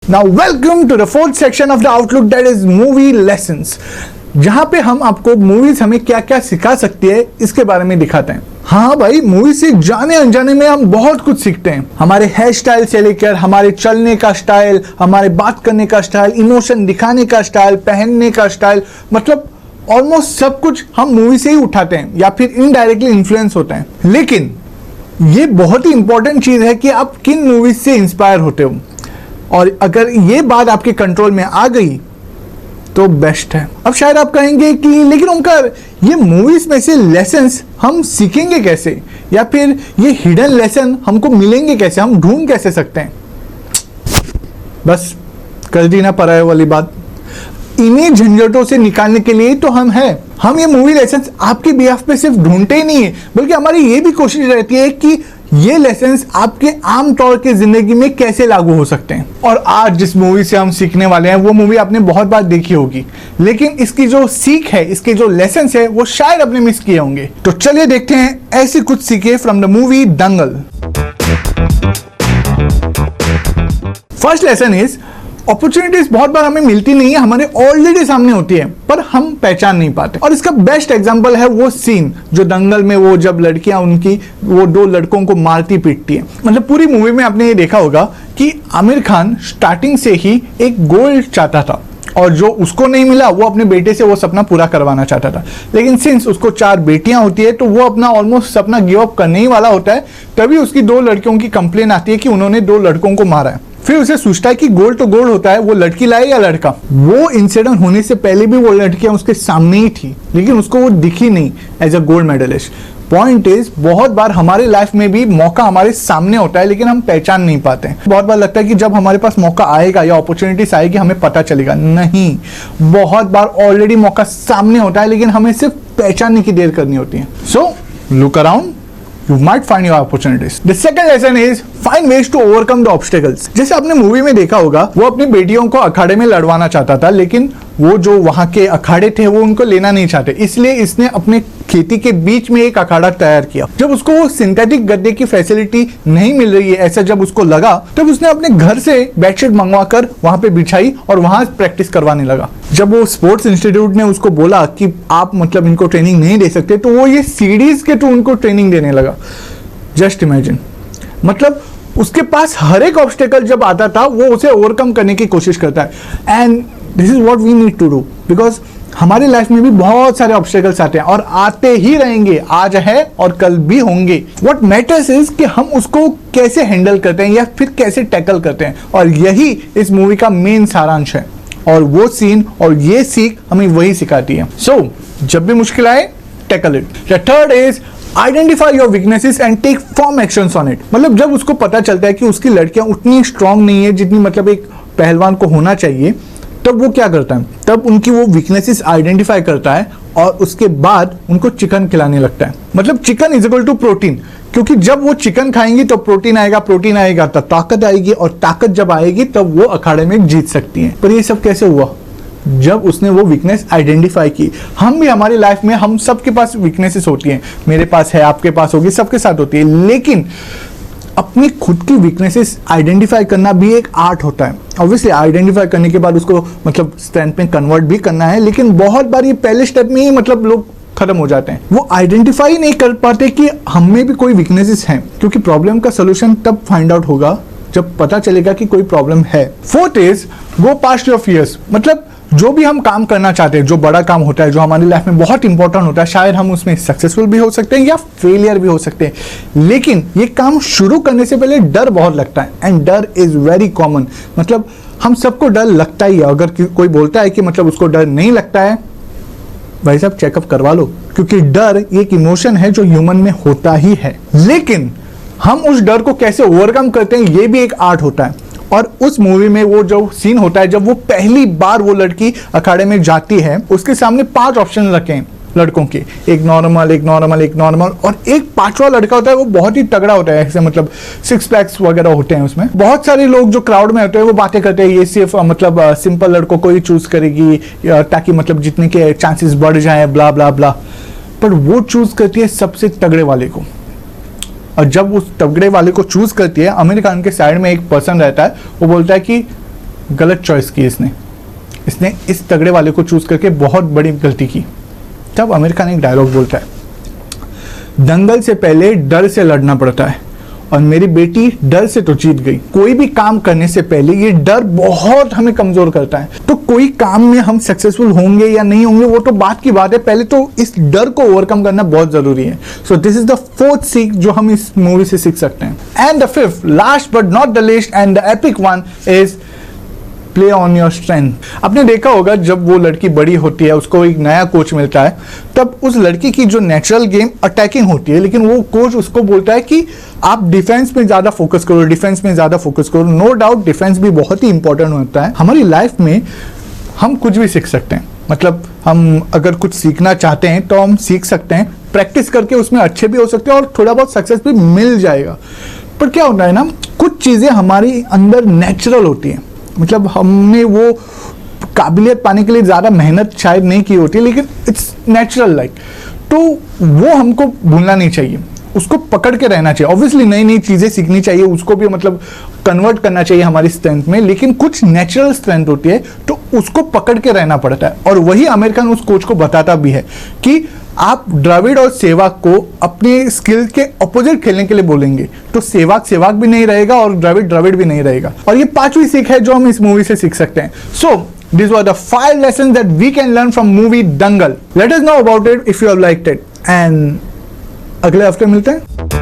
Now welcome to the fourth section of the outlook, that is movie lessons, जहाँ पे हम आपको movies हमें क्या क्या सिखा सकती है इसके बारे में दिखाते हैं। हाँ भाई, मूवी से जाने अनजाने में हम बहुत कुछ सीखते हैं। हमारे हेयर स्टाइल से लेकर हमारे चलने का स्टाइल, हमारे बात करने का स्टाइल, इमोशन दिखाने का स्टाइल, पहनने का स्टाइल, मतलब ऑलमोस्ट सब कुछ हम मूवी से ही उठाते हैं या फिर इनडायरेक्टली इन्फ्लुएंस होते हैं। लेकिन ये बहुत ही इंपॉर्टेंट चीज है कि आप किन मूवीज से इंस्पायर होते हो, और अगर ये बात आपके कंट्रोल में आ गई तो बेस्ट है। अब शायद आप कहेंगे कि लेकिन ओमकार, ये मूवीज में से लेसन्स हम सीखेंगे कैसे, या फिर ये हिडन लेसन हमको मिलेंगे कैसे, हम ढूंढ कैसे सकते हैं? बस कर दी ना पराये वाली बात। इन्हीं झंझटों से निकालने के लिए तो हम हैं। हम ये मूवी लेसन्स आपके बिहाफ पे सिर्फ ढूंढते ही नहीं है, बल्कि हमारी ये भी कोशिश रहती है कि ये लेसन्स आपके आम तौर के जिंदगी में कैसे लागू हो सकते हैं। और आज जिस मूवी से हम सीखने वाले हैं वो मूवी आपने बहुत बार देखी होगी, लेकिन इसकी जो सीख है, इसके जो लेसन्स है, वो शायद आपने मिस किए होंगे। तो चलिए देखते हैं ऐसी कुछ सीखे from the movie Dangal. First lesson is opportunities बहुत बार हमें मिलती नहीं है, हमारे ऑलरेडी सामने होती है पर हम पहचान नहीं पाते। और इसका बेस्ट एग्जांपल है वो सीन जो दंगल में वो जब लड़कियां उनकी वो दो लड़कों को मारती पीटती है। मतलब पूरी मूवी में आपने ये देखा होगा कि आमिर खान स्टार्टिंग से ही एक गोल चाहता था, और जो उसको नहीं मिला वो अपने बेटे से वो सपना पूरा करवाना चाहता था। लेकिन सिंस उसको 4 बेटियां होती है तो वो अपना ऑलमोस्ट सपना गिव अप करने ही वाला होता है। तभी उसकी 2 लड़कियों की कंप्लेन आती है कि उन्होंने 2 लड़कों को मारा है। फिर उसे सोचता है कि गोल तो गोल होता है, वो लड़की लाए या लड़का। वो इंसिडेंट होने से पहले भी वो लड़कियां उसके सामने ही थी, लेकिन उसको वो दिखी नहीं as a gold medallist. Point is, बहुत बार हमारे लाइफ में भी मौका हमारे सामने होता है लेकिन हम पहचान नहीं पाते हैं। बहुत बार लगता है कि जब हमारे पास मौका आएगा या अपॉर्चुनिटीज आएगी हमें पता चलेगा। नहीं, बहुत बार ऑलरेडी मौका सामने होता है लेकिन हमें सिर्फ पहचानने की देर करनी होती है। So look around, you might find your opportunities. The second lesson is find ways to overcome the obstacles. जैसे आपने मूवी में देखा होगा, वो अपनी बेटियों को अखाड़े में लड़वाना चाहता था, लेकिन वो जो वहां के अखाड़े थे वो उनको लेना नहीं चाहते, इसलिए इसने अपने खेती के बीच में एक अखाड़ा तैयार किया। जब उसको वो सिंथेटिक गद्दे की फैसिलिटी नहीं मिल रही है ऐसा जब उसको लगा, तब उसने अपने घर से बेडशीट मंगवाकर वहां पे बिछाई और वहां प्रैक्टिस करवाने लगा। जब वो स्पोर्ट्स इंस्टीट्यूट ने उसको बोला कि आप मतलब इनको ट्रेनिंग नहीं दे सकते, तो वो ये सीरीज के थ्रू उनको ट्रेनिंग देने लगा। जस्ट इमेजिन, मतलब उसके पास हर एक ऑब्स्टेकल जब आता था वो उसे ओवरकम करने की कोशिश करता है। And this is what we need to do, because हमारी लाइफ में भी बहुत सारे ऑब्स्टेकल्स आते हैं और आते ही रहेंगे, आज है और कल भी होंगे। व्हाट मैटर्स इज कि हम उसको कैसे हैंडल करते हैं या फिर कैसे टैकल करते हैं, और यही इस मूवी का मेन सारांश है। और वो सीन और ये सीख हमें वही सिखाती है। सो जब भी मुश्किल आए, tackle it. The third is identify your weaknesses and take firm actions on it. मतलब जब उसको पता चलता है कि उसकी लड़कियां उतनी स्ट्रांग नहीं है जितनी मतलब एक पहलवान को होना चाहिए, तब वो क्या करता है, तब उनकी वो वीकनेसेस आइडेंटिफाई करता है और उसके बाद उनको चिकन खिलाने लगता है। मतलब chicken is equal to protein, क्योंकि जब वो चिकन खाएंगी तो प्रोटीन आएगा तो ताकत आएगी, और ताकत जब आएगी तब वो अखाड़े में जीत सकती है। पर ये सब कैसे हुआ? जब उसने वो वीकनेस आइडेंटिफाई की। हम भी हमारी लाइफ में, हम सबके पास वीकनेसेस होती हैं, मेरे पास है, आपके पास होगी, सबके साथ होती है, लेकिन अपनी खुद की वीकनेसेस आइडेंटिफाई करना भी एक आर्ट होता है। ऑब्वियसली आइडेंटिफाई करने के बाद उसको मतलब स्ट्रेंथ में कन्वर्ट भी करना है, लेकिन बहुत बार ये पहले स्टेप में ही मतलब लोग खत्म हो जाते हैं। वो आइडेंटिफाई नहीं कर पाते कि हम में भी कोई वीकनेसेस हैं, क्योंकि प्रॉब्लम का सोल्यूशन तब फाइंड आउट होगा जब पता चलेगा कि कोई प्रॉब्लम है। Fourth is go past your fears. मतलब जो भी हम काम करना चाहते हैं, जो बड़ा काम होता है, जो हमारी लाइफ में बहुत इंपॉर्टेंट होता है, शायद हम उसमें सक्सेसफुल भी हो सकते हैं या फेलियर भी हो सकते हैं, लेकिन ये काम शुरू करने से पहले डर बहुत लगता है। एंड डर इज वेरी कॉमन। मतलब हम सबको डर लगता ही है। अगर कोई बोलता है कि मतलब उसको डर नहीं लगता है, भाई साहब चेकअप करवा लो, क्योंकि डर एक इमोशन है जो ह्यूमन में होता ही है। लेकिन हम उस डर को कैसे ओवरकम करते हैं, ये भी एक आर्ट होता है। और उस मूवी में वो जो सीन होता है जब वो पहली बार वो लड़की अखाड़े में जाती है, उसके सामने 5 ऑप्शन रखे हैं लड़कों के, एक नॉर्मल, एक नॉर्मल, एक नॉर्मल, और एक 5वां लड़का होता है वो बहुत ही तगड़ा होता है, ऐसे मतलब 6 पैक्स वगैरह होते हैं उसमें। बहुत सारे लोग जो क्राउड में होते हैं वो बातें करते हैं, ये सिर्फ मतलब सिंपल लड़कों को ही चूज करेगी ताकि मतलब जीतने के चांसेस बढ़ जाए, ब्ला ब्ला ब्ला। पर वो चूज करती है सबसे तगड़े वाले को। और जब उस तगड़े वाले को चूज करती है, आमिर खान के साइड में एक पर्सन रहता है, वो बोलता है कि गलत चॉइस की इसने इस तगड़े वाले को चूज करके बहुत बड़ी गलती की। तब आमिर खान एक डायलॉग बोलता है, दंगल से पहले डर से लड़ना पड़ता है और मेरी बेटी डर से तो जीत गई। कोई भी काम करने से पहले ये डर बहुत हमें कमजोर करता है। तो कोई काम में हम सक्सेसफुल होंगे या नहीं होंगे वो तो बात की बात है, पहले तो इस डर को ओवरकम करना बहुत जरूरी है। So this is the fourth सीख जो हम इस मूवी से सीख सकते हैं। And the fifth, last but not the least and the epic one is play on your strength. आपने देखा होगा जब वो लड़की बड़ी होती है, उसको एक नया कोच मिलता है, तब उस लड़की की जो नेचुरल गेम अटैकिंग होती है, लेकिन वो कोच उसको बोलता है कि आप डिफेंस में ज्यादा फोकस करो, डिफेंस में ज्यादा फोकस करो। नो डाउट डिफेंस भी बहुत ही इंपॉर्टेंट होता है। हमारी लाइफ में हम कुछ भी सीख सकते हैं, मतलब हम अगर कुछ सीखना चाहते हैं तो हम सीख सकते हैं, प्रैक्टिस करके उसमें अच्छे भी हो सकते हैं और थोड़ा बहुत सक्सेस भी मिल जाएगा। पर क्या होता है ना, कुछ चीजें हमारी अंदर नेचुरल होती हैं, मतलब हमने वो काबिलियत पाने के लिए ज़्यादा मेहनत शायद नहीं की होती, लेकिन इट्स नेचुरल लाइक, तो वो हमको भूलना नहीं चाहिए, उसको पकड़ के रहना चाहिए। ऑब्वियसली नई नई चीज़ें सीखनी चाहिए, उसको भी मतलब कन्वर्ट करना चाहिए हमारी स्ट्रेंथ में, लेकिन कुछ नेचुरल स्ट्रेंथ होती है तो उसको पकड़ के रहना पड़ता है। और वही आमिर खान उस कोच को बताता भी है कि आप द्रविड़ और सहवाग को अपने स्किल के ऑपोजिट खेलने के लिए बोलेंगे तो सहवाग सहवाग भी नहीं रहेगा और द्रविड़ द्रविड़ भी नहीं रहेगा। और ये पांचवी सीख है जो हम इस मूवी से सीख सकते हैं। सो these were the 5 lessons that we can learn from movie Dangal. Let us know about it if you have liked it, and अगले हफ्ते मिलते हैं।